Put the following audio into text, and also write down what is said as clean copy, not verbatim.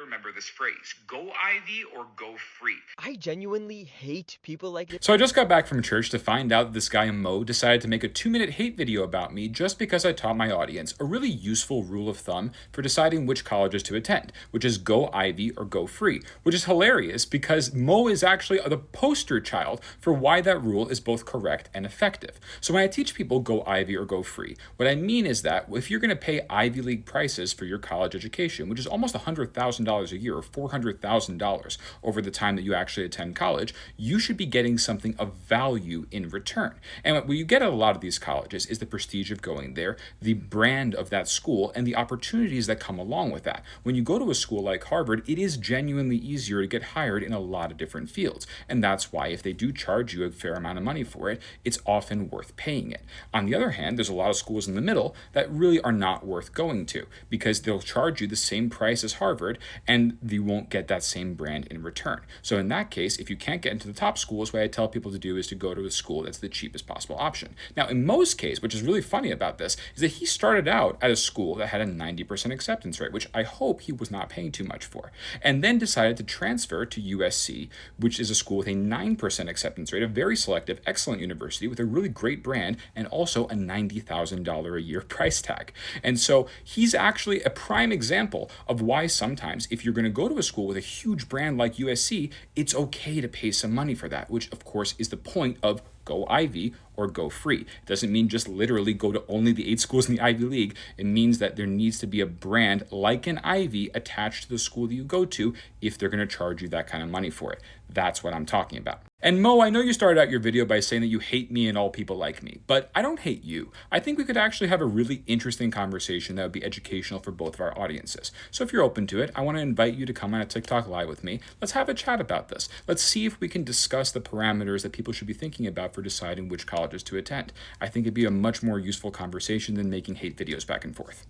remember this phrase: go Ivy or go free. I genuinely hate people like So I just got back from church to find out that this guy Mo decided to make a 2-minute hate video about me just because I taught my audience a really useful rule of thumb for deciding which colleges to attend, which is go Ivy or go free, which is hilarious because Mo is actually the poster child for why that rule is both correct and effective. So when I teach people go Ivy or go free, what I mean is that if you're going to pay Ivy League prices for your college education, which is almost $100,000 a year or $400,000 over the time that you actually attend college, you should be getting something of value in return. And what you get at a lot of these colleges is the prestige of going there, the brand of that school, and the opportunities that come along with that. When you go to a school like Harvard, it is genuinely easier to get hired in a lot of different fields. And that's why if they do charge you a fair amount of money for it, it's often worth paying it. On the other hand, there's a lot of schools in the middle that really are not worth going to because they'll charge you the same price as Harvard and you won't get that same brand in return. So in that case, if you can't get into the top schools, what I tell people to do is to go to a school that's the cheapest possible option. Now, in Mo's case, which is really funny about this, is that he started out at a school that had a 90% acceptance rate, which I hope he was not paying too much for, and then decided to transfer to USC, which is a school with a 9% acceptance rate, a very selective, excellent university with a really great brand, and also a $90,000 a year price tag. And so he's actually a prime example of why sometimes if you're going to go to a school with a huge brand like USC, it's okay to pay some money for that, which of course is the point of go Ivy or go free. It doesn't mean just literally go to only the 8 schools in the Ivy League. It means that there needs to be a brand like an Ivy attached to the school that you go to if they're going to charge you that kind of money for it. That's what I'm talking about. And Mo, I know you started out your video by saying that you hate me and all people like me, but I don't hate you. I think we could actually have a really interesting conversation that would be educational for both of our audiences. So if you're open to it, I want to invite you to come on a TikTok Live with me. Let's have a chat about this. Let's see if we can discuss the parameters that people should be thinking about for deciding which colleges to attend. I think it'd be a much more useful conversation than making hate videos back and forth.